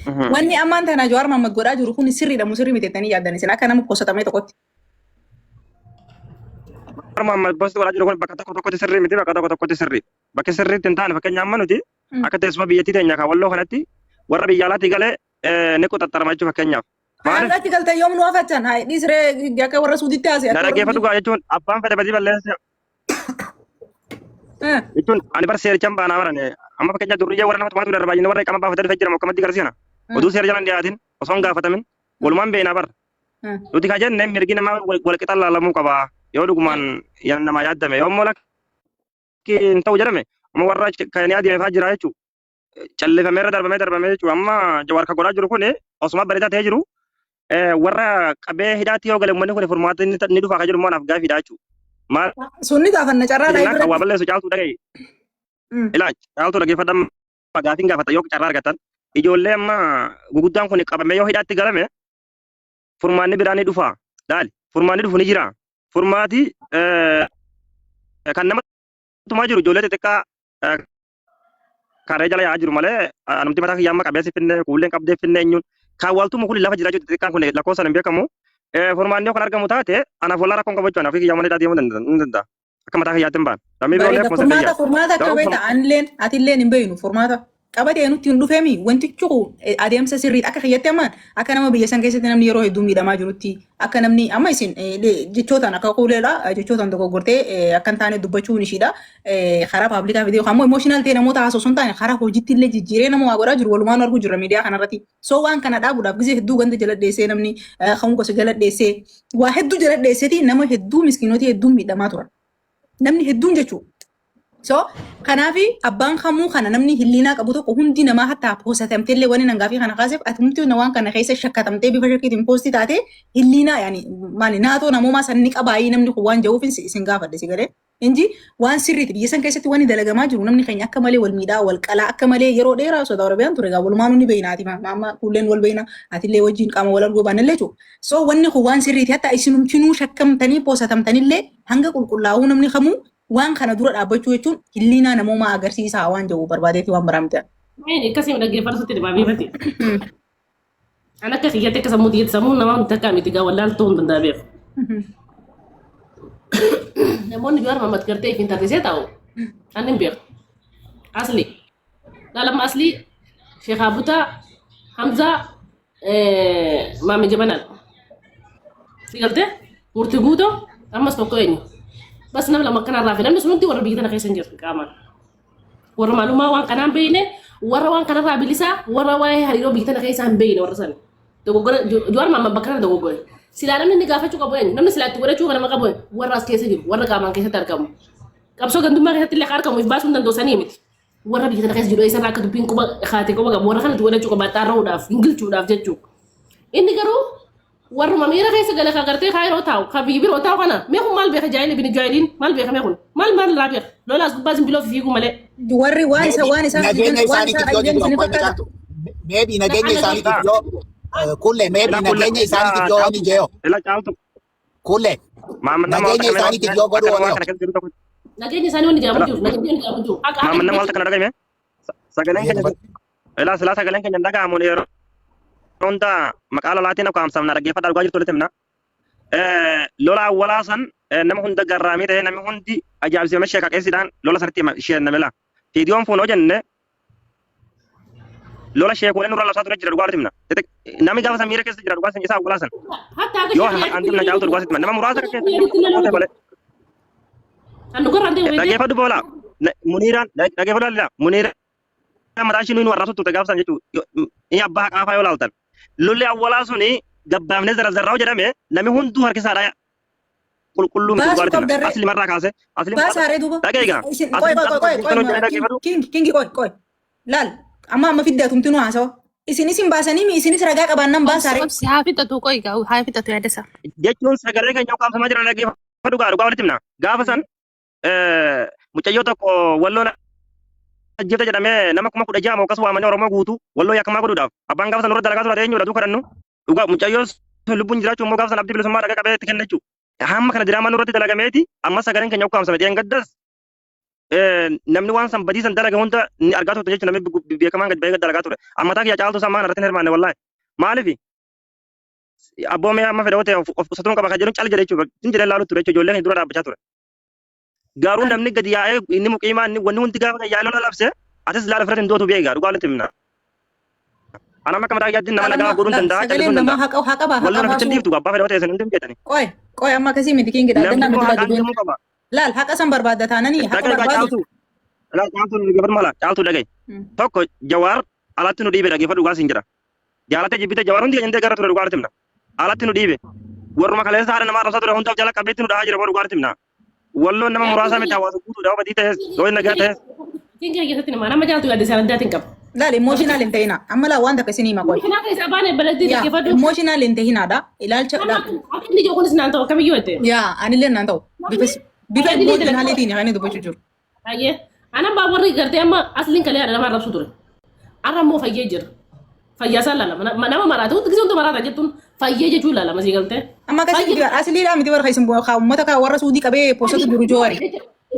Wanni ammaan tana Jawaar Mohaammed godhaa jiru kun sirriidha moo sirrii miti jettanii yaaddan isin akka nama qosatamee tokkotti. Amma bostu wala jiru kun bakka tokkotti sirrii miti bakka tokkotti sirrii. Bakka sirriitti hin taane fakkeenya amma nuti akka teessuma biyyattii teenya kan walloo kanatti warra biyya alaatti galee ni quxaxarama jechuudha fakkeenyaaf. Maaliif? Alaatti galtee yoom nu afachan haa dhiisree akka warra suuditti haasee. Na dhaggeeffatu gaa jechuun abbaan fedhe badii balleessa. Jechuun ani bar seerichaan baanaa barane amma fakkeenya durriyyee warra nama tumaatu darba baay'inni warra qama baafatee dhufee jira moo akkamatti garsiina. Oduu seera jalan dhiyaatin osoo hin gaafatamin walumaan beeknaa bar. Nuti kaa jenne mirgi namaa wal qixa laalamuu qaba. Yoo dhugumaan nama yaaddame yoo immoo lakkiin ta'u jedhame amma warra kan adeemefaa jira jechuudha. Callifameerra darbamee jechuudha amma Jawaar kan godhaa jiru kun osuma bareedaa ta'ee jiru warra qabee hidhaatti yoo gale uummanni kun furmaata ni dhufaa kan jiru immoo naaf gaafiidha jechuudha. Maal? Sunni gaafanna carraa dhahee bira. Waa balleessu caaltuu dhagaye. Ilaa caaltuu dhaggeeffadhaan gaafiin gaafata yoo carraa argatan ijoollee amma guguddaan kun qabamee yoo hidhaatti galame furmaanni biraa ni dhufa. Daali furmaanni dhufu ni jira. Furmaati kan nama tumaa jiru ijoollee xixiqqaa karee jala yaa'aa jiru malee namti mataa kiyyaa amma qabeessi finne kuulleen qabdee finne eenyuun kan waltu kun lafa jira jechuudha xixiqqaan kun lakkoofsaan hin beekamu. Furmaanni yoo kan argamu taate anaaf walaa rakkoon qabachuun anaaf kiyyaa malee deemuu ni danda'a. Akka mataa kiyyaatti hin baane. Lamii biroolee akkuma saddeeyyaa. Furmaata qabeeta anilleen atilleen hin beeynu furmaata. Qabatee nuti hin dhufeemi wanti cuqu adeemsa sirriidha akka kiyyatti ammaan akka nama biyya san keessatti namni yeroo hedduu miidhamaa jirutti akka namni amma isin jechootaan akka quuleedha jechootaan dogoggortee akka hin taane dubbachuun ishiidha karaa paablikaa fi ammoo imooshinaal ta'e namoota haasoo sun taane karaa hojiitti illee jijjiiree nama waa godhaa jiru walumaan arguu jirra miidiyaa kanarratti soo waan kana dhaabuudhaaf gisee hedduu ganda jala dheessee namni kan gosa jala dheessee waa hedduu jala dheesseeti nama hedduu miskiinooti hedduu miidhamaa turan namni hedduun jechuudha. So kanaafi abbaan kamuu kana namni hilliinaa qabu tokko hundi namaa hatta poosatamtee illee wani nangaafii kana kaaseef atumti waan kana keessa shakkatamtee bifa shakkiitiin poostii taate hilliinaa yaani maali naatoo namoomaa sanni qabaayii namni kun waan ja'uuf isin gaafadhe si galee inji waan sirriiti biyya san keessatti wani dalagamaa jiru namni keenya akka malee wal miidhaa wal qalaa akka malee yeroo dheeraa osoo Arabiyaan ture gaa walumaan ni beeynaati maama kulleen wal beeyna atillee wajjin qaama wal arguu baanillee jechuudha. So wanni kun waan sirriiti hatta isinumchinuu shakkamtanii poosatamtanillee hanga qulqullaa'uu namni kamuu waan kana dura dhaabbachuu jechuun hilliinaa namoomaa agarsiisaa waan jiru barbaadeetti waan baraamte. Akkasii dhaggeeffatu dhibaabifati. An akka kiyyatti akka sammuu xiyyetti sammuu namaa hundi takkaa miti gaa wallaal ta'uu hin danda'a beeku. Namoonni Jawaar Mohaammed gartee ittiin tartisee taa'u an hin beeku. Asli. Dhalama asli Sheekh Abutaa Hamzaa Maami Jabanal. Si gartee murtii guutoo ammas tokko eenyu. بس نملا مكان الرافي لأنه سمعتي ورا بيجتنا خيسن جرت كمان ورا معلومة وان كان بينه ورا وان كان الرافي لسه ورا واي هريرو بيجتنا خيسن بينه ورا سن تقول جوار ما بكرنا تقول سلالة من نجافة شو كابوين نملا سلالة تقول شو أنا ما كابوين ورا كيسة جيب ورا كمان كيسة تركم كابسو كندوم ما كيسة تلقى كم ويباس من دوساني مت ورا بيجتنا خيسة جلو إيسا راكد بين كوبا خاتي كوبا ورا خلنا تقول شو كبار تارو داف إنجل شو داف جتشو إني كرو warra mamira keessa gala ka gartee kaayiroo taa'u ka biibiroo taa'u kana meeku maal beeka jaayile bini jaayiliin maal beeka meekun maal laa beeka lolaas gubbaa simbiloo fiiguu malee. Warri waan isa nageenya isaaniitiif yoo jiru fakkaatu meebi nageenya isaaniitiif yoo kulle meebi nageenya isaaniitiif yoo inni jeyo kulle nageenya isaaniitiif yoo godhu wala nageenya isaanii wanni jaamu jiru nageenya jaamu jiru. Maamman nama wanta kana dhagahime sagaleen keenya silaa sagaleen keenya dhagahamuun yeroo ronda maqala laatiin akka amsamna dhaggeeffadhaa dhugaa jirtu letemna lola awwalaa san nama hunda garraamii ta'ee namni hundi ajaa'ibsiifamee sheekaa qeessiidhaan lola sanatti isheen namela fiidiyoon fuun hojjenne lola sheekuun nurra labsaa ture jira dhugaa letemna namni gaafa san miira keessa jira dhugaa san isaa awwalaa san yoo antimna jaalatu dhugaa letemna nama muraasa keessa malee dhaggeeffadhu boola muniiraan dhaggeeffadhu alila muniiraan mataa ishii nuyi warraa tuttuute gaafa san jechuudha inni abbaa qaafaa yoo laaltan lolli awwalaa suni gabbaafnee zarraa'u jedhame namni hunduu harkisaadha qulqulluun dubartii asli marraa kaase asli baasaree duuba dhageega kingi qoy laal amma fiddatumti nu haasawa isin baasanii isinis ragaa qabaannan baasaree haa fixatu qoy haa fixatu yaadasa jechuun sagalee keenya qaamsamaa jiran dhaggeeffadhu dhugaa walitti himna gaafa san mucayyoo tokko walloon ajjata jedhamee nama kuma 16 akkas waamanii Oromoo guutuu walloo yakkamaa godhuudhaaf abbaan gaafa san irra dalagaa ture eenyudha duuka dhannu dhugaa mucayyoo lubbuun jiraachuu immoo gaafa san abdii bilisummaa dhagaa qabee itti kennachuu hamma kana diraamaa nurratti dalagameeti amma sagaleen keenya ukkaamsame dheen gaddas namni waan san badiisan dalaga hunda ni argaa turte jechuudha namni beekamaan gad bahee dalagaa ture amma taak yaa caaltu samaan irratti hirmaanne wallahi maaliif abboomee amma fedha wote of qusatuun qaba kan jedhuun cal jedhe jechuudha hin jedhe laalu ture jechuudha ijoolleen dura dhaabbachaa ture garuu namni gadi yaa'ee inni muqiimaa inni wanni hundi gaafa yaa'ee lola labse atis laala fira hin dootu beekaa dhugaa walitti himna ana makka mataa yaadin nama nagaa godhuun danda'a callisuun danda'a walloon aficha dhiiftu abbaa fedha wote isin hundi beekani qoy amma kasii miti kiin gidhaa danna miti gadi laal haqa san barbaadda taananii haqa barbaadu caaltu gabar mala caaltu dhagay tokko jawaar alatti nu dhiibe dhagee fadhu gaasiin jira jaalate jibbite jawaar hundi keenyantee gara ture dhugaa walitti himna alatti nu dhiibe warruma kaleessa haadha namaa rabsaa ture hundaaf jala qabdeetti nu dhahaa jira dhugaa walitti himna walloon nama muraasa miti hawaasa guutuudha badii ta'es yoo nagaa ta'es Kinga keessatti nama nama jaalatu yaadde sana daatiin qaba. laal emotional hin ta'ina amma laa wanta kasinii ma qoy Kinaaf isa baane baladii yaa keeffadhu. emotional hin ta'inaadha ilaalcha Akka inni jokunis naan ta'u kamiyyuu jette. yaa anillee naan ta'u bifa emotionalitiin kan inni dubbachuu jiru Ayyee ana baaburri gartee amma asliin kalee haadha nama arrabsu ture. Arra immoo fayyee jira. Fayyaasaa laalama nama maraata hundi gisee hundi maraata jettuun fayyee jechuu laalama sii galtee. amma kasii asliidhaa miti warra isin uummata warra suudii qabee poosatu jiru joowari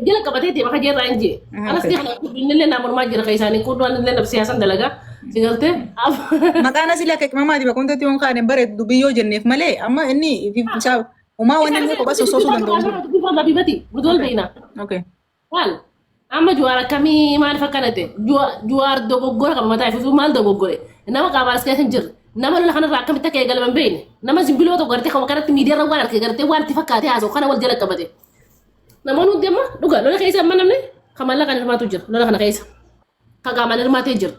Jala qabatee deema kan jirraa hin jee. Anas ta'e kana innillee naa mormaa jira kan isaanii kuudhaan illee nama siyaasan dalagaa sii galtee. maqaan asii akka qimamaati bakkumtatti yoon kaane bareedu biyyoo jenneef malee amma inni isaa umaa wanni inni kophaa sossoosuu danda'u Bifa bibati mutuwal beekna. okay Maal amma juwaar akkamii maaliif akkanate juwaar dogoggora qaba mataa ifituu maal dogoggore nama qaabaas keessa hin jirre nama lola kanarraa akkamitti akka eegalaman hin beekne nama zimbiloo tokko gartee kan kanatti miidiyaarra waan argee gartee waan itti fakkaatee haasa'u kana wal jala qabate. Namoonni hundi amma dhugaa lola keessa amma namni kan mallaqa hirmaatu jira lola kana keessa kan qaamaan hirmaatee jira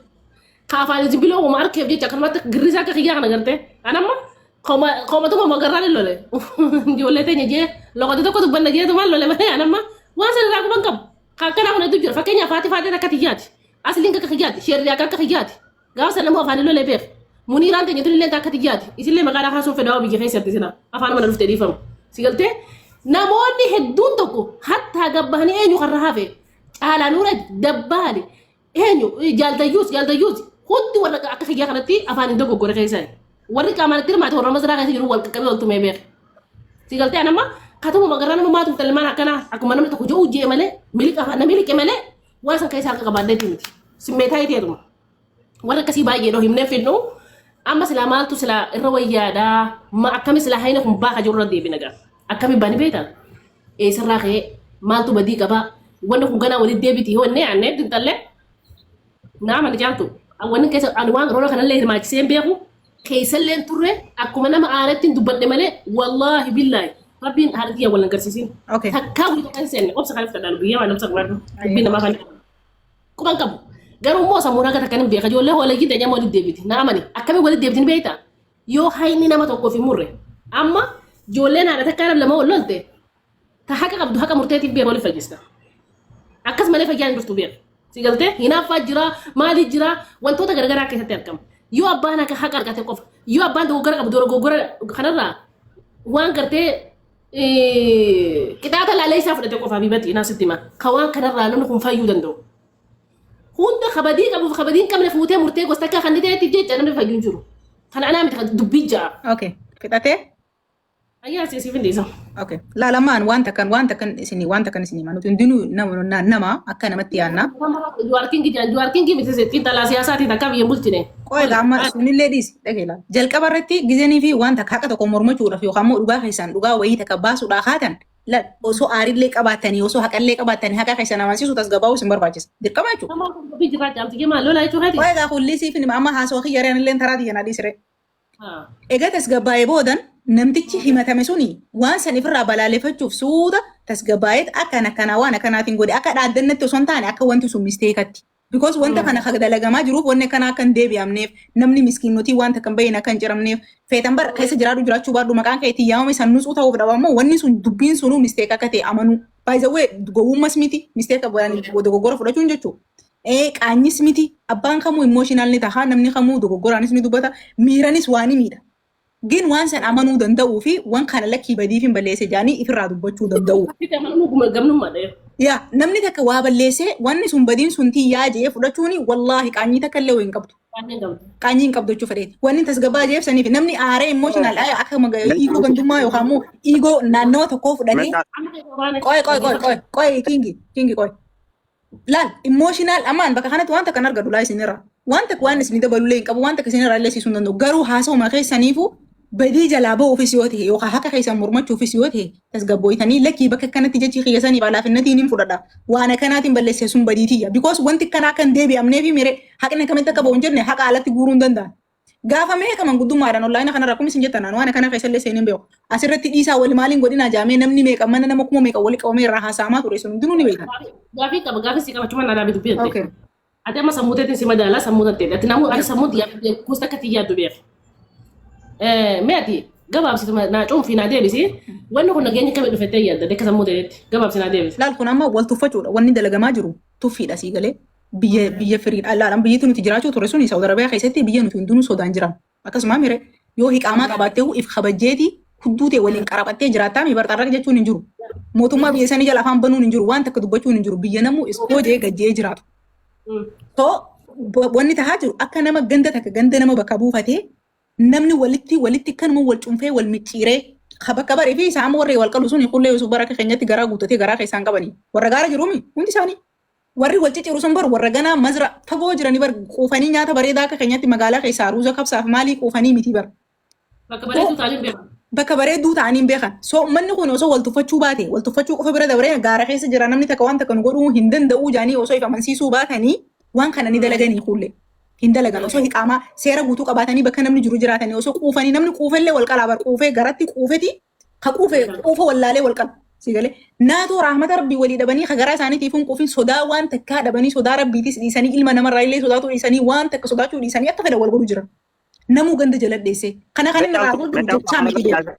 kan afaan zimbiloo uuma arkeef jecha akkanumatti girrisaa akka kiyyaa kana gartee anamma komatuma magarraa lole ijoollee teenya jee loqote tokko dubbanna jeetu maal lole malee anamma waan sana irraa quban qabu kan akkanaa kunatu jira fakkeenyaaf haati faateen akka kiyyaati asliin akka kiyyaati sheerrii akka kiyyaati gaafa sana immoo afaan lolee beek muniiraan teenya tulillee akka kiyyaati isillee maqaa haasuun fedhaa biyya keessatti sina afaan mana dhuftee dhiifamu si galtee namoonni hedduun tokko hattaa gabbahanii eenyu kan rahafe caalaa nuura dabbaale eenyu jaaltayyuus hundi warra akka kiyyaa kanatti afaan hin dogoggore keessaa warri qaamaan hirmaate warra masaraa keessa jiru wal qaqqabee wal tumee beek si galtee anamma katuma magarraa nama maatuuf talmaan akkanaa akkuma namni tokko jiru ujjee malee namni miliqe malee waan san keessaa akka qabaaddeetti miti simmeetaa iteetuma warra akkasii baay'ee dhoo himnee fidnu amma silaa maaltu silaa irra wayyaadhaa ma akkami silaa hayna kun baaka jiru irra deebi nagaa akkami bani beekan eessarraa ka'ee maaltu badii qabaa wanni kun ganaa walitti deebiti wanni aanneef dintallee naa mana jaaltu wanni keessa ani waan rola kanallee hirmaachisee beeku keessallee turre akkuma nama aanetti dubbadhe malee wallaahi billaahi rabbiin haadha wal agarsiisin okay takkaa walitti kan seenne obsa kan fudhadhaan biyyaa waan obsa qabaadhu dubbiin namaa kan quban qabu garuu immoo sammuu raga takkan hin beeka ijoollee hooleeyyii ta'e nama walitti deebiti naa amani akkami walitti deebitin beektaa yoo hayni nama tokkoof hin murre amma ijoolleen haadha takkaa lama wal lolte ta haqa qabdu haqa murteetiif beeka waliif fayyista akkas malee fayyaan jirtu beeka si galtee hinaaffaa jira maalii jira wantoota garagaraa keessatti argama yoo abbaan akka haqa argate qofa yoo abbaan dogoggora qabu dogoggora kanarraa waan gartee qixaata laalee isaa fudhate qofa bibati naa sitti hima ka waan kanarraa namni kun fayyuu danda'u hunda kabadii qabuuf kabadii hin qabne fuutee murtee gosta akka kan ta'eetiif jecha namni fayyuu hin jiru kana anaa miti dubbii ja'a okay fixatee ayyaa siif hin dhiisa okay laalamaan wanta kan isinii manuti hundinuu nama akka namatti yaanna juwaarkiingi miti xiinxalaa siyaasaatiin akka biyya bulchine qoy amma sunillee dhiisi dhageela jalqaba irratti gizeenii fi wanta haqa tokko mormachuudhaaf yookaan immoo dhugaa keessaan dhugaa wayii takka baasuudhaa kaatan osoo aarillee qabaatanii osoo haqallee qabaatanii haqa keessan amansiisu tasgabaa'uu isin barbaachisa dirqama jechuudha. Nama kun dubbii jirraa jaamti maal lolaa jechuu haati. Qoy egaa kullisiif amma haasawaa kiyyareen illee taraa xiyyanaa dhiisire. Egaa tasgabbaa'ee boodan namtichi himatame suni waan sanifirraa balaaleffachuuf suuta tasgabbaa'eet akkana waan akkanaatiin godhe akka dhaaddannatti osoo hin taane akka wanti sun misteekatti. Because wanta kana dalagamaa jiruuf wanni akkana akka hin deebi'amneef namni miskiinotii wanta kan bahin akka hin ciramneef feetan bara keessa jiraachuu baadhu maqaan kee itti yaamame san nutsuu ta'uuf dhaba ammoo wanni sun dubbiin sunuu misteeka akka ta'e amanuu. By the way gowwummas miti misteeka dogoggora fudhachuun jechuudha. Qaanyis miti abbaan kamuu emotional ni taha namni kamuu dogoggoraanis ni dubbata miiranis waan miidha. Gin waan san amanuu danda'uu fi waan kana lakkii badiif hin balleesse jaanii ifirraa dubbachuu danda'u. Yaa namni takka waa balleessee wanni sun badiin sun tiyyaa jee fudhachuuni wallaahi qaanyii takka illee hin qabdu. Qaanyii hin qabdu jechuu fedheeti. Wanni tasgabbaa jeebsaniif namni aaree emotional akka iigoo gandummaa yookaan immoo iigoo naannawa tokkoo fudhatee. Qoy kingi qoy. laal emotional amaan bakka kanatti wanta kan argatu laa isinirra wanta waan isin dabalulee hin qabu wanta isinirra illee siisuun danda'u garuu haasa'uma keessaniifu badii jalaa ba'uufis yoo ta'e yookaan haka keessan mormachuufis yoo ta'e tasgabbooytanii lakkii bakka kanatti jechi kiyyasanii balaafinnatiin hin fudhadha waan akkanaatiin balleessee sun badiitiyya because wanti kanaa kan deebi'amnee fi miree haqni akkamitti akka ba'u hin jenne haqa alatti guuruu hin danda'an. Gaafa mee kaman guddummaadhaan online kanarra kumis hin jettan waan kana keessa illee seeneen beeku asirratti dhiisaa wali maaliin godhina jaamee namni meeqa mana nama kuma meeqa wali qabamee irraa haasa'amaa ture sun hundinuu ni beekan. Gaafii si qabachuma na daabitu beekte. Ati amma sammuuteetiin si madaalaa sammuutan ta'e ati namuu ati sammuuti kuusta akka xiyyaaddu beek. Mee ati gabaabsitu naa cuunfii naa deebisi wanni kun nageenya kamii dhufettee yaadda dekka sammuuteetti gabaabsi naa deebisi. Laal kun amma wal tuffachuudha wanni dalagamaa jiru tuffiidha sii galee. Biyya firiidhaan laalaan biyyi nuti jiraachuu ture suni Saawud Arabiyaa keessatti biyya nuti hundinuu sodaan jiran akkasuma mire yoo hiqaamaa qabaattee if kabajjeeti hudduu ta'e waliin qarabattee jiraattaa mi barxarra jechuun hin jiru mootummaa biyya sanii jala afaan banuun hin jiru waan takka dubbachuun hin jiru biyya namuu iskoojee gajjee jiraatu. Wanni tahaa jiru akka nama ganda takka ganda nama bakka buufatee namni walitti kanuma wal cunfee wal micciiree bakka baree fi isaan warree wal qalu suni qullee Yusuf Baraka keenyatti garaa guuttatee garaa keessaan qabanii warra gaara jiruumi hundi isaanii. Warri wal cicciru sun bar warra ganaa mazra fagoo jiranii bar quufanii nyaata bareedaa akka keenyatti magaalaa keessaa ruuza kabsaaf maalii quufanii miti bar. Bakka bareedduu ta'anii beekan. So manni kun osoo wal tuffachuu baate wal tuffachuu qofa bira dabaree gaara keessa jira namni takka waan takka nu godhuu hin danda'uu jaanii osoo if amansiisuu baatanii waan kana ni dalaganii kulle. Hin dalagan osoo hiqaamaa seera guutuu qabaatanii bakka namni jiru jiraatanii osoo quufanii namni quufellee wal qalaa bar quufee garatti quufeti ka quufa wallaalee wal qala. Sigale naatoo rahmata rabbii walii dhabanii hagaraa isaaniitiif hin quufin sodaa waan takkaa dhabanii sodaa rabbiitis dhiisanii ilma namarraa illee sodaatu dhiisanii waan takka sodaachuu dhiisanii akka fedhan wal godhu jiran. Namuu ganda jala dheesse. Kana kan inni irraa godhu gochaa miti jedha.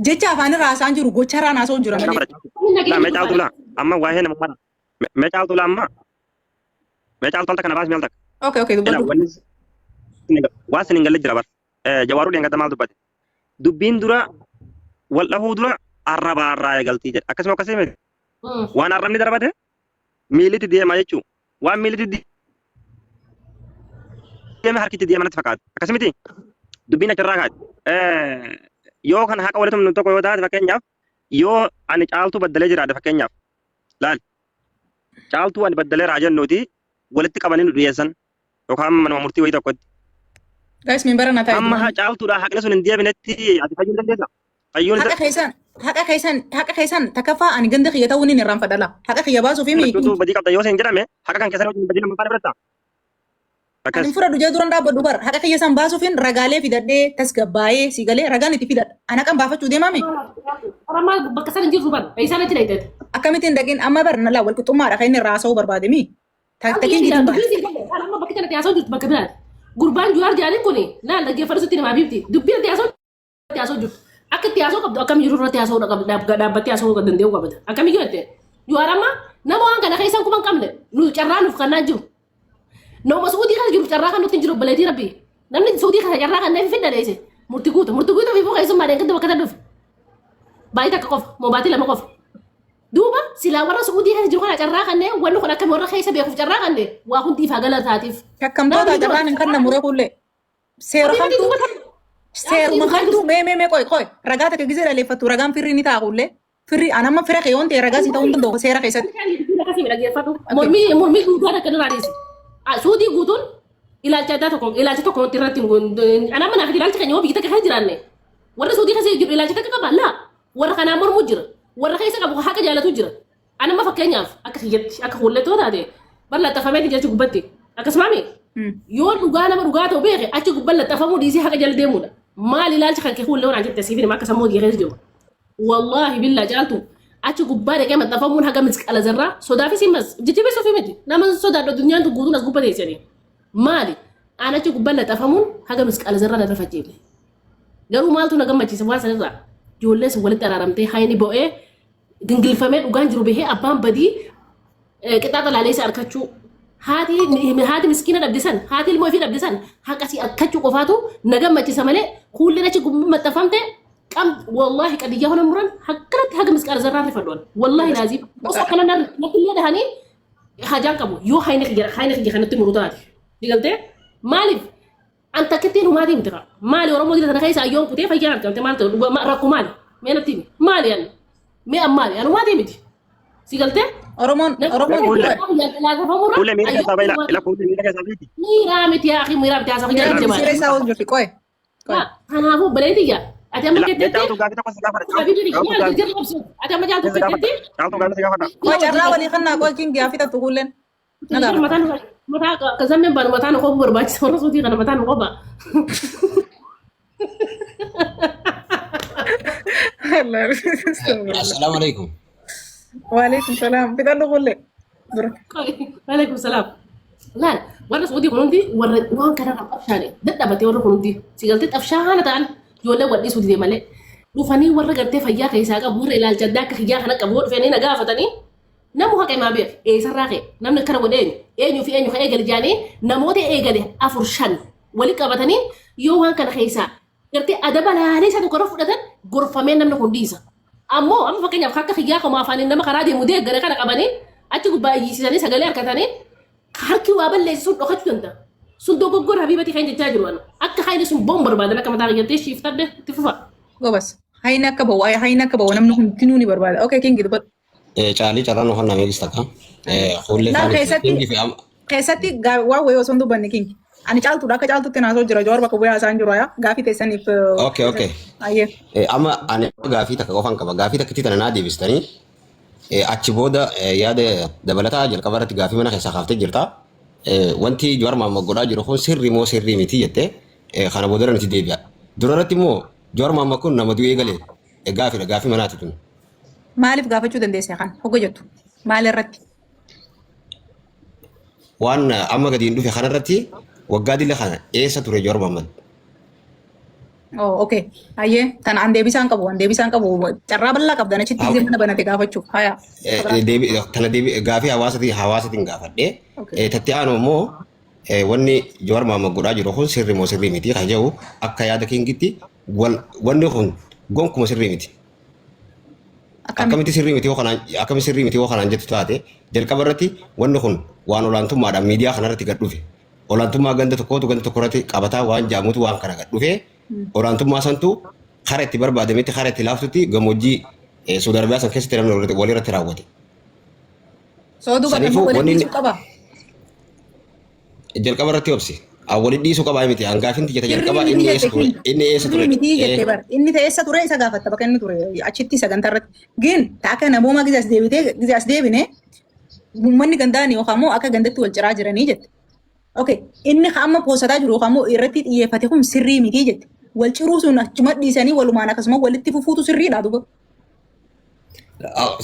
Jecha afaan irraa haasaan jiru gocha irraa haasoo jira malee. Meecaaltula amma waa'ee nama kana meecaaltula amma meecaaltolta kana baas meeltak. Okay dubbadhu. Waa sinin galle jira bar jawaaruu dheengadda maal dubbate dubbiin dura wal dhahuu dura arraba eegaltii jedha akkasuma akkasii miti waan arrabni darbate miiliti deema jechuun waan miiliti deema harkitti deema natti fakkaata akkasumiti dubbiin achirraa kaati yoo kan haqa walitti humnu tokko yoo taate fakkeenyaaf yoo ani caaltuu baddalee jiraadha fakkeenyaaf laal caaltuu ani baddalee raajannuuti walitti qabanii nu dhiyeessan yookaan manuma murtii wayii tokkotti. Guys, membara na taa'e. Amma caaltuudha haqni sun hin deebinetti ati fayyuu dandeessaa? Haqa keessan takaffaa ani ganda kiyya ta'uu ni irraan fadhala. Haqa kiyya baasuuf himi. Badii qabda yoo seen jedhame haqa kan keessan badii nama faana biratta. Ani fudhadhu jee duran dhaabbadhu bar haqa kiyya san baasuufin ragaalee fidadhee tasgabbaa'ee si galee ragaan itti fidadha. Ana kan baafachuu deemame. Oramaa bakka sana jiru bar isaan achi dhayiteet. Akkamittiin dhageen amma bar nalaa wal qixxummaadha kan inni irraa haasa'uu barbaade mi. Takkiin gidduu baate. Amma bakka kanatti haasa'uu jirtu bakka biraati. Gurbaan Jawaar jaaniin kuni laal dhaggeeffatu sitti namaa bifti dubbiin itti haasa'uu jirtu. Akka itti haasa'uu qabdu akkam jiru irratti haasa'uu qabdu dhaabbattee haasa'uu danda'uu qabda. Akkamiyyuu jettee Jawaar amma nama waan kana keessan kuma hin qabne nu carraa nuuf kannaa jiru. Nama suudii kana jiru carraa kan nutti hin jiru baleetii rabbi. Namni suudii kana carraa kan neefi fidda dheese murtii guuta fi fuuqa keessummaa dheengadda bakka tan dhufe. Baay'ee takka qofa moobaatii lama qofa. Duuba silaa warra suudii kana jiru kana carraa kannee wanni kun akkami warra keessa beekuuf carraa kannee waa hundi ifaa galataatiif. Shakkamtoota carraan hin kanna muree kullee. Seeruma kamtu mee qoy ragaa takka gisee dhaleeffattu ragaan firri ni ta'a kullee. Firri anamma fira kee waan ta'e ragaa si ta'uu hin danda'u seera keessatti. Mormii guutuudhaan akka nurraa dhiyeessi. Suudii guutuun ilaalcha tokko irratti anamma naaf ilaalcha keenya biyya takka keessa jiraanne warra suudii keessa jiru ilaalcha takka qaba laa warra kanaa mormuu jira warra keessa qabu haqa jaalatu jira anamma fakkeenyaaf akka kiyyatti akka hullettoo taate bal'axxafamee jechuun gubbatti akkasumaami yoo dhugaa nama dhugaa ta'u beeke achi gubbaan laxxafamuu dhiisee haqa jala deemuudha maal ilaalcha kan kee hullee waan jette siifin akka sammuu keessa jiru wallaahi billaa caaltu achi gubbaa dhaqee maxxafamuun haga misqala zarraa sodaa fi simmas jijjibeessuuf miti nama sodaadha addunyaan guutuun as gubba teessanii maali aan achi gubbaan laxxafamuun haga misqala zarraa narra facceefne garuu maaltu na gammachiisa waan sanirraa ijoolleen sun walitti araaramtee hayni bo'ee gingilfamee dhugaan jiru bahee abbaan badii qixaaxa laaleessa arkachuu haati miskiina dhabdisan haati ilmoo ofii dhabdisan haqasii akkachuu qofaatu na gammachiisa malee kuulleen achi gubbaa maxxafamte قام والله قد يجاهنا مران هكذا حاجة مسكار زرار فلون والله لازم بس أنا نقول لي ده هني حاجة كابو يو هاينك جرا تمرودات دي قلت مالي أنت كتير وما دي مترا مالي ورا مودي أنا خايس أيام كتير فيجان كم تمال ما راكو مالي مين تيمي مالي أنا مي أم مالي أنا ما دي متي سي قلت Oromoon كل مين كسبه لا كل مين كسبه ميرامت يا أخي ميرامت يا أخي Jira siree isaa ol jirti qoy. أنا هو بلدي أتى ما لا كنت جاء تو قاعد تقول سكافر حبيبي يا جرب أتى ما جاء جاء تو قاعد سكافر Qoy carraa walii kannaa qoy kingi hafita tuqulleen. Nagaa. متى كزمن بان متى نقوم برباج صورة صوتي أنا متى نقوم السلام عليكم. Waalaikum salaam. Fita tuqullee. Dura. عليكم السلام لا ورا سعودي كنودي ورا وان كان أفشاني ده بتي ورا كنودي سيقلت أفشانة تعال يقول له ودي سعودي ملء لوفاني ورا قرتي فيا كيسا كبور إلى الجدة كخيا خنا كبور فيني نجا فتني نمو هكذا ما بير إيه سراقي نمن كنا ودين إيه في إيه خيال جاني نموت إيه قال أفرشان ولي كبتني يوهان كان خيسا قرتي أدب على هني ساتو كرف ودن غرفة من نمن كنديسا أما فكني أفكار خيا كم أفاني نما كرادي مودي غير كنا كباني أتوقع باي سيساني سجلي أركتاني harki waa balleessi sun dhokachuu danda'a. Sun dogoggora habiibati kan jechaa jiru ana. Akka hayni sun boon barbaada akka mataa gartee shiiftadde itti fufa. Gobas. Hayni akka bahu namni hundinuu ni barbaada. Okay kingi dubbatu. Caalii carraan hojii nama eegista kan. Fuullee keessatti waa wayii osoo hin dubbanne kingi. Ani caaltuudha akka caaltutti naasoo jira joor bakka bu'aa isaan jiru yaa gaafii teessaniif. Okay. Ayyee. Amma ani gaafii takka qofan qaba. Gaafii takka tana naa deebistanii achi booda yaada dabalataa jalqaba irratti gaafii mana keessaa kaaftee jirta. Wanti Jawaar Mohaammed godhaa jiru kun sirrii moo sirrii miti jettee kana booda irratti deebi'a. Dura irratti immoo Jawaar Mohaammed kun nama du'ee galee gaafii manaati tun. Maaliif gaafachuu dandeesse kan hogga jettu? Maal irratti? Waan amma gadi hin dhufe kana irratti waggaa dila kana eessa ture Jawaar Mohaammed? Oh, okay. Ayyee tan an deebisaan qabu carraa bal'aa qabdan achitti izin mana banate gaafachuuf haya. Tana gaafii hawaasatiin gaafadhee tatti aanu immoo wanni Jawaar Mohaammed godhaa jiru kun sirrii moo sirrii miti kan jedhu akka yaada kingitti wanni kun gonkumaa sirrii miti. Akkamitti sirrii miti yoo kanaan jettu taate jalqaba irratti wanni kun waan olaantummaadhaan miidiyaa kanarratti gad dhufe. Olaantummaa ganda tokkootu ganda tokkorratti qabataa waan jaamutu waan kana gad dhufe. Olaantummaa santu karaa itti barbaadametti karaa itti laaftutti gammoojjii Suudi Arabiyaa san keessatti namni walirratti raawwate. Sooduu bakka waliin dhiisuu qaba. Jalqaba irratti obsi. Waliin dhiisuu qaba miti. Hangaafinti jette jalqaba inni eessa ture. Inni eessa ture isa gaafatta bakka inni ture achitti sagantaa irratti. Gin akka namooma gizaas deebine uummanni gandaan yookaan immoo akka gandatti wal ciraa jiranii jette. Okay, inni amma poosataa jiru yookaan immoo irratti xiyyeeffate kun sirrii miti jette. Wal ciruu sun achuma dhiisanii walumaan akkasuma walitti fufuutu sirriidha duuba.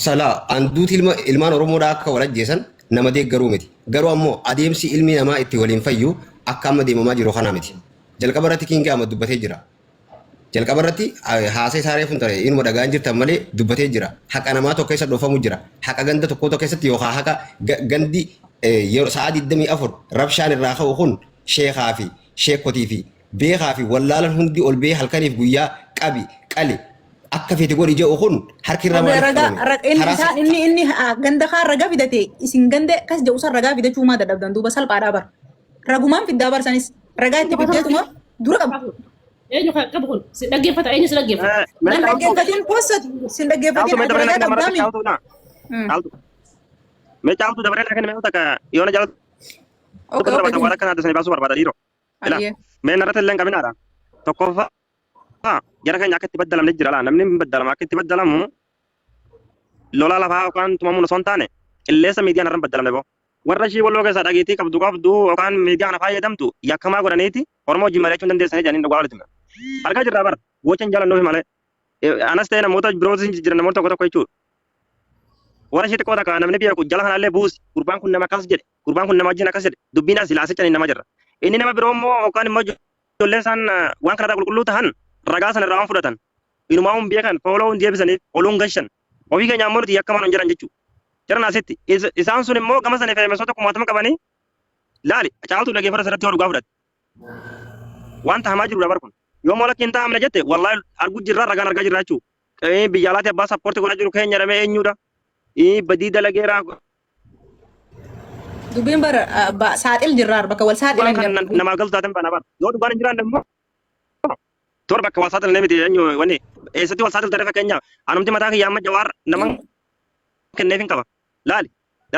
Salaa anduuti ilmaan Oromoodhaa akka wal ajjeesan nama deeggaruu miti. Garuu ammoo adeemsi ilmi namaa itti waliin fayyu akka amma deemamaa jiru kana miti. Jalqaba irratti Kingi Ahmad dubbatee jira. Jalqaba irratti haasa'e isaaree fuulduree inuma dhagaan jirtan malee dubbatee jira. Haqa namaa tokko keessa dhoofamu jira. Haqa ganda tokko keessatti yookaan haqa gandi sa'a 24 rabshaan irraa ka'u kun sheekaa fi sheekotii fi beekaa fi wallaalan hundi ol bee halkaniif guyyaa qali akka feete godhi jedhu kun harki irraa maaliif inni ganda kaan ragaa fidate isin ganda kas jedhu san ragaa fidachuu maa dadhabdan duuba salphaadhaa bar ragumaan fiddaa barsanis ragaa itti fiddeetuma dura qabu. Eenyu qabu kun si dhaggeeffata eenyu si dhaggeeffata. Nan dhaggeeffatiin poosat sin dhaggeeffatiin ragaa qabdaami. Me caaltu dabaree kan mee utaka yoona jaalatu. Okay. Wala kana dasani baasu barbaada dhiiroo. Ila mee narratti illee qabinaadha. Tokkoffaa jara keenya akka itti baddalamne jira laa namni baddalama akka itti baddalamu lola lafaa yookaan tumamuun osoo hin taane qilleessa miidiyaan irraan baddalamne boo. Warra ishii walloo keessaa dhageetii qabdu yookaan miidiyaan fayyadamtu yakkamaa godhaniiti Oromoo wajjin mari'achuu hin dandeessanii jedhanii dhugaa walitti hima. Argaa jirraa bara gocha hin jaalannoofi malee anas ta'e namoota birootis jiran namoota tokko jechuudha. Warra ishee xiqqoo takka namni biyya jala kanallee buusi gurbaan kun nama akkas jedhe gurbaan kun nama wajjin akkas jedhe dubbiin as ilaasichanii nama jirra. Inni nama biroo immoo yookaan immoo ijoollee isaan waan kanarraa qulqulluu tahan ragaa sana irraa waan fudhatan inumaa hun beekan fooloo hun deebisanii oluun gashan ofii keenya ammoo nuti yakkamaan hin jiran jechuudha. Jiran asitti isaan sun immoo gama sana fe'amessoota kumaatama qabanii laali caaltu dhageeffata sirratti yoo dhugaa fudhate. Wanta hamaa jirudha bar kun yoo moo lakki hin taa'amne jette wallaahi arguu jirraa ragaan argaa jirra jechuudha. Biyya alaatti abbaa sappoortii godhaa jiru keenya dhamee eenyudha. Badii dalageera. Dubbiin bara saaxil jirraar bakka wal saaxilan namaaf galtu taateen bana bara yoo dhugaan hin jiraan immoo toora bakka wal saaxilan miti eenyu wanni eessatti wal saaxil ta'e fakkeenyaaf anumti mataa kiyyaa amma Jawaar nama kenneef hin qaba laali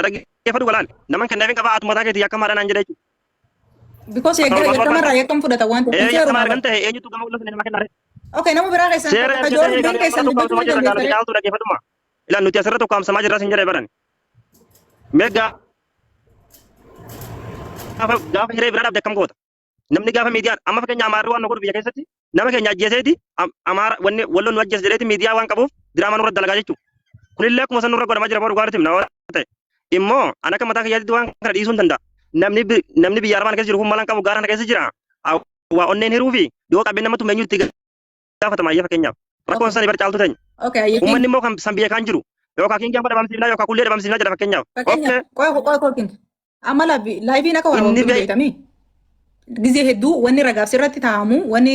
dhaggeeffadhu galaan naman kan nafin qabaa atuma taakeeti yakka maadhaan jedha jechuudha. Because eeggamarraa yakkam fudhata waan ta'eef. Yakka maal kan ta'e eenyutu gama ulfa nama kennaare. Okay, nama biraa keessan Seera kajoorri bin keessan dubbachuu ni dandeessare. caaltu dhaggeeffadhuma. Ilaan nuti asirratti ukkaamsamaa jirra sin jedhee baran. Meegaa gaafa hiree biraa dhabde akkam goota. Namni gaafa miidiyaan amma fakkeenya amaarri waan godhu biyya keessatti nama keenya ajjeeseeti amaara wanni walloon nu ajjeese jedheeti miidiyaa waan qabuuf diraamaa nurra dalagaa jechuudha. Kunillee akkuma san nurra godhamaa jira boru gaariitim nama ta'e. Immoo ana akka mataa kiyyaatti waan kana dhiisuu hin danda'a. Namni biyya arabaan keessa jiru kun malaan qabu gaara kana keessa jira. Waa onneen hiruu fi dhiyoo qabeenya namatu meenyuutti gaafatama ayya fakkeenyaaf. Rakkoon isaanii bara caaltu ta'e. Uummanni immoo kan san biyya kan jiru yookaan kiin gaafa dhabamsiifnaa yookaan kullee dhabamsiifnaa jedha fakkeenyaaf. Qoy king. Amma laayiviin akka waan wajjin beekami. Gizee hedduu wanni ragaaf sirratti taa'amu wanni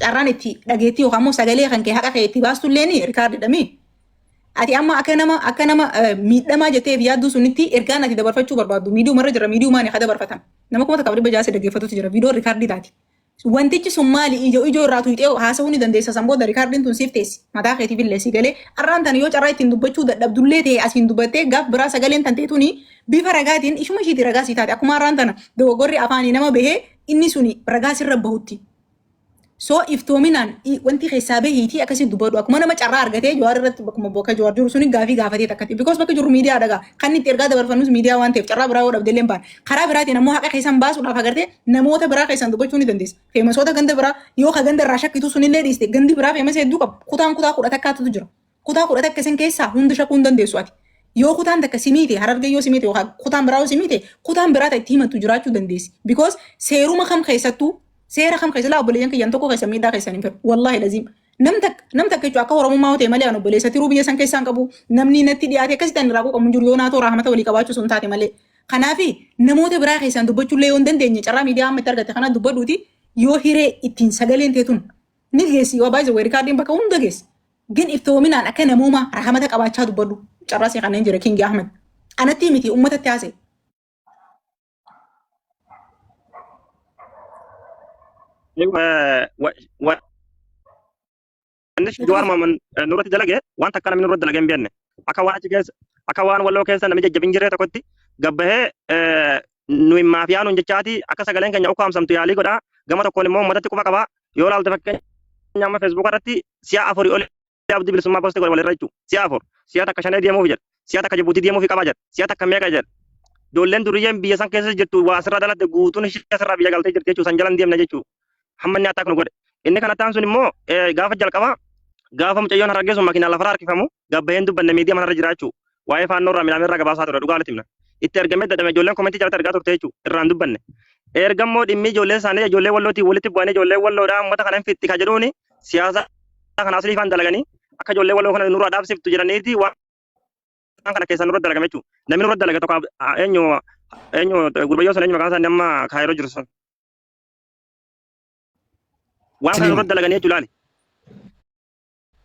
carraan itti dhageettii yookaan immoo sagalee kan kee haqa kee itti baastu illee rikaardidhami. Ati amma akka nama miidhamaa jetteef yaaddu sunitti ergaan ati dabarfachuu barbaaddu miidiyuu irra jira miidiyuu maani haa dabarfatan. Nama kuma takka dhibba jaasee dhaggeeffatutu jira viidiyoo rikaardii taati. Wantichi sun maali ijoo irraa tuutee haasa'uu ni dandeessa san booda rikaardiin tun siif teessi mataa keetiif illee si galee arraan tan yoo carraa ittiin dubbachuu dadhabdullee ta'e asiin dubbattee gaaf biraa sagaleen tan teetuni bifa ragaatiin ishuma ishiiti ragaa sii taate akkuma arraan tana dogoggorri afaanii nama bahee inni suni ragaa sirra bahutti. So iftoominaan wanti keessaa bahiitii akkasiin dubbadhu akkuma nama carraa argatee jawaar irratti bakkuma bokka jawaar jiru suni gaafii gaafatee takkati. Because bakka jiru miidiyaa dhagaa kan itti ergaa dabarfannus miidiyaa waan ta'eef carraa biraa yoo dhabdellee baan karaa biraatiin ammoo haqa keessan baasuudhaaf agartee namoota biraa keessan dubbachuu ni dandeessa. Feemasoota ganda biraa yoo ka ganda irraa shakkitu sunillee dhiiste gandi biraa feemasa hedduu qabu kutaan kudha takkaatu jira. Kutaa kudha takka isin keessaa hundi shakkuu hin dandeessu ati. Yoo kutaan takka simiite harargee yoo simiite yookaan kutaan biraa yoo simiite kutaan biraa itti himatu jiraachuu dandeessi. Because seeruma kam keessattuu seera kam keessa laa obboleeyyan kiyyan tokko keessa miidhaa keessan hin fedhu wallahi laziim nam takka jechuun akka oromummaa ta'e malee an obboleessa tiruu biyya san keessaan qabu namni natti dhiyaate akkasitti ani raakuu qabu jiru yoo naatoo rahmata walii qabaachuu sun taate malee kanaafi namoota biraa keessaan dubbachuullee yoo hin dandeenye carraa miidiyaa amma itti argatte kana dubbadhuuti yoo hiree ittiin sagaleen teetun ni geessi yoo baay'ee wayii rikaardiin bakka hunda geessi gin iftoominaan akka namooma rahmata qabaachaa dubbadhu carraa see kanneen jira Kingi Ahmed anatti miti uummatatti haase. Jawaar Mohaammed nurratti dalage waan takka namni nurratti dalage hin beekne akka waan achi keessa akka waan walloo keessa namni jajjabin jiree tokkotti gabbahee nuyi maafiyaa nuun jechaati akka sagaleen keenya ukkaamsamtu yaalii godhaa gama tokkoon immoo uummatatti quba qabaa yoo laalte fakkeenya amma feesbuuk irratti si'a afurii ol abdii bilisummaa poostii walirra jechuudha si'a afur si'a takka shanee deemuuf jedha si'a takka Jibuutii deemuuf qabaa jedha si'a takka meeqa jedha ijoolleen duriyyeen biyya san keessa jirtu waa asirraa dalatte guutuun ishee asirraa biyya galtee jirti jechuudha san jalan deemna jechuudha hammanni attaa kun godhe inni kana ta'an sun immoo gaafa jalqabaa gaafa mucayyoon harargee sun makiinaa lafarraa harkifamu gabbaheen dubbanne miidiyaa manarra jiraachuu waa'ee faannoo irraa midhaan irraa gabaasaa ture dhugaa latimna itti ergamee dadhame ijoolleen komentii jalatti argaa turte jechuudha irraan dubbanne ergammoo dhimmi ijoollee isaanii ijoollee wallootii walitti bu'anii ijoollee walloodhaa uummata kana fitti ka jedhuuni siyaasa kana asii ifaan dalaganii akka ijoollee walloo kana nurraa dhaabsiftu jedhaniiti waan kana keessa nurra dalagame jechuudha namni nurra dalage tokko eenyu gurbayyoo sun eenyu maqaan isaanii amma kaayiroo jiru sun waan kana nurra dalaganii jechuudha laali.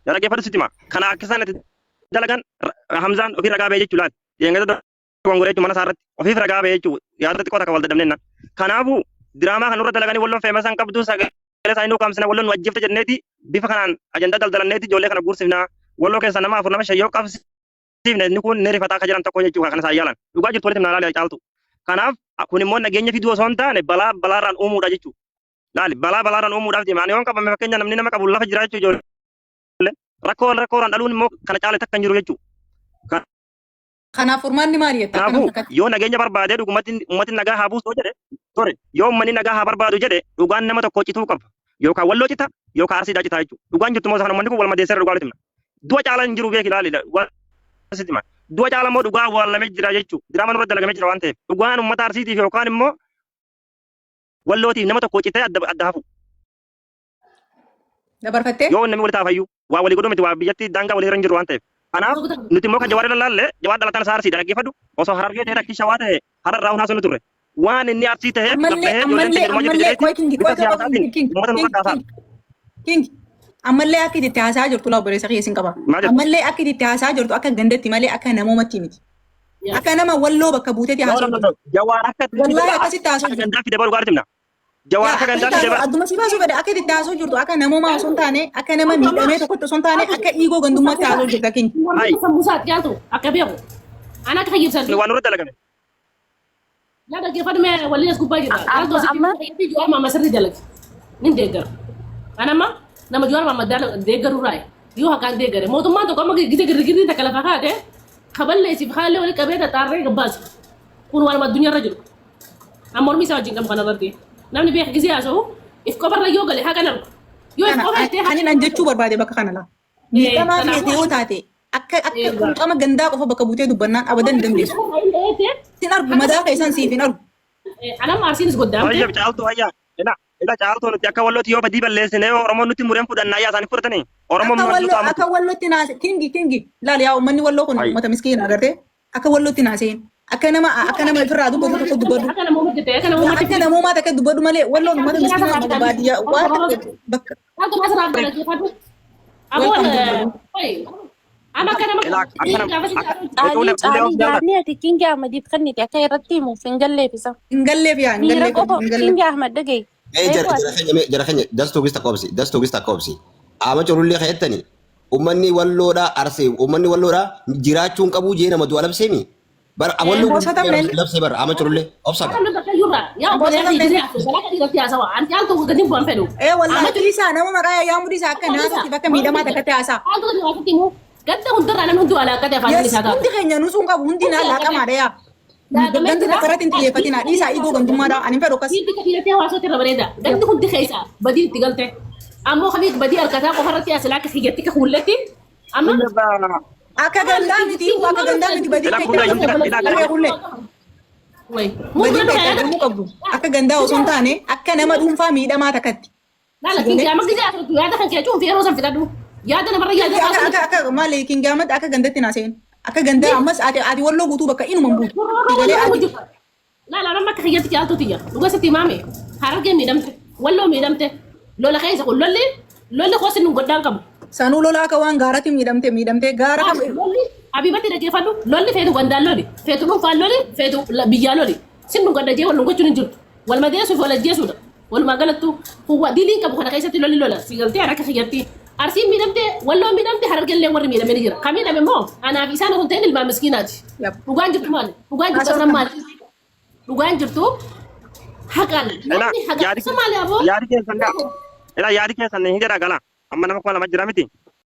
Yara geeffatu sitti hima kana akka isaan itti dalagan Hamzaan ofii ragaa ba'ee jechuudha laali. Deengata gongoree jechuudha mana isaarratti ofiif ragaa ba'ee jechuudha yaadatti qoota kan wal dadhabneenna. Kanaafuu diraamaa kan nurra dalaganii walloon feemasan qabdu sagalee isaanii nu qaamsina walloon nu ajjeefte jenneeti bifa kanaan ajandaa daldalanneeti ijoollee kana guursifnaa walloo keessa nama afur nama shayyoo qabsiifne inni kun ni rifataa akka jiran tokko jechuudha kana isaan yaalan dhugaa jirtu walitti naalaali caaltu. Kanaaf kun immoo nageenya fiduu osoo hin taane balaarraan uumuudha jechuudha. Laali balaarraan uumuudhaaf deema ani waan qabame fakkeenya namni nama qabu lafa jiraachuu ijoollee rakkooraan dhaluun immoo kana caale takka hin jiru jechuudha. Kanaaf furmaanni maali jetta? Kanaafuu yoo nageenya barbaadee uummatni nagaa haa buusu jedhe ture yoo uummanni nagaa haa barbaadu jedhe dhugaan nama tokko cituu qaba yookaan walloo cita yookaan arsiidhaa citaa jechuudha. Dhugaan jirtu immoo uummanni kun wal madeessee dhugaa litimna. Du'a caalaan hin jiru beeki laali du'a caala immoo dhugaa awwaalamee jira jechuudha. Diraama nurra dalagamee jira waan ta'eef dhugaan uummata arsiitiif yookaan immoo wallootiif nama tokko citee adda hafu. Dabarfattee? Yoo namni walitti hafayyuu waa walii godhu miti waa biyyatti daangaa walii irra hin jiru waan ta'eef. Kanaaf nuti immoo kan jawaar ilaallee jawaar dhalataan isaa arsiidha dhaggeeffadhu osoo harargee ta'e rakkii shawaa ta'e hararraa hunaa sun turre waan inni arsii ta'e ammallee akka itti haasaa jirtu laa obboleessa keessin qaba. Ammallee akka itti haasaa jirtu akka gandatti malee akka namoomatti miti. Akka nama walloo bakka buuteeti haasoo jirtu. Jawaar akka wallahi akkasitti haasoo jirtu. gandaa fide baru gaaritimna. Jawaar akka gandaa fide baru. Adduma si baasuu fedhe akka itti haasoo jirtu akka namoomaa osoo hin taane akka nama miidhamee tokkotti osoo hin taane akka dhiigoo gandummaatti haasoo jirtu akka inni. Sammuusaatti jaaltu akka beeku. أنا كخيب سالفة وان رد لكن لا ده كيف أنا ولي أسكوب باجي ده أنا دوسي في جوار ما مسري دلك نين ديجر أنا ما نما جوار ما دال ديجر وراي يو هكان ديجر مو تما تو كم كي تيجي تيجي تكلم فكاته خبر لي سيف خالي ولا كبيرة تاري قباس كون وارما الدنيا رجل أمور ميسا جين كم كنا بردي نامني بيح جزء أسوه إفكار لا يوغل هكذا يو إفكار أنا ننجت شو بربادي بك خنا لا ما في تيو تاتي أك أما جندا كفو بك بوتي دبنا أبدا دمليس تنارب ماذا كيسان سيفين أرب أنا ما أرسينس قدام طيب جالتو هيا ila caalto nuti akka wallooti yoo badii balleessine oromoon nuti mureen fudhannaa yaa isaanii fudhatanii oromoon malluutu amatu akka wallootti naase kingi laal yaa ummanni walloo kun ummata miskiina agarte akka wallootti naaseen akka nama ifirraa dubbatu tokko dubbadu akka namoomaa takka dubbadu malee walloon ummata miskiina ummata baadiyyaa waan bakka أنا كنا يعني أتي كينجا أحمد يتخني كأي رتيمو فنجلة بيسا نقلب يعني نقلب كينجا أحمد دقي جرا خني دستو بيستا كوبسي أما تقول لي خيتني أمني واللورا أرسي أمني واللورا جراتون كابو جينا مدوى لبسيمي بر أولو لبسي بر أما تقول لي أبصر يا والله ليسا أنا ما رأي يا مريسا كنا كيف ميدا ما تكتاسا قد هندر أنا هندو على كده فاضي سادا هندي خينيا نسون كاب هندي نالا كماريا قد تكررت انت يفتنا ليسا إيدو قندوم مادا أنا فروكس يدي كثير تيا واسو ترى بريدا قد هندي خيسا بدي تقلته أمو خليك بدي الكتاب وخرتي أسلاك خيجتك خولتي أما أكا غندامتي وأكا غندامتي بدي وي بدي مو قبضو أكا غندا وسنتاني أكا نما دوم فامي دا ما تكتي لا كينجا ما كذا يا ده كان كيجون في روزن في تدو يا ده مرة يا ده أكا مالي كينجا مد أكا غندتي ناسين أكا غندا أمس أدي والله قطو بكا إنو مبوط لا ما كخيجتك يا توتيا لو ستي مامي حرقة ميدمته والله ميدمته لولا خيسة كل لولي خوس إنه قدام كم سانو لولا كوان غارتي ميدمته غارة كم أبي بتي رجع فادو لولي فيتو قندال لولي فيتو مو فال لولي فيتو بيجا لولي سنو قدام جي ولا نقول تنجل ولا ما جالس ولا جالس ولا ما قالت هو ديلين كم خنا خيسة لولي لولا سيقلتي أنا كخيجتي أرسين ميدمته والله ميدمته حرقة اللي ورا ميدم نجرا كمين أبي مو أنا في سنة كنتين الما مسكينات وقان جبت مال وقان جبت أسرع مال وقان جبتو حقال yaadi keessan ila yaadi keessan hin jira gala amma nama kuma lama jira miti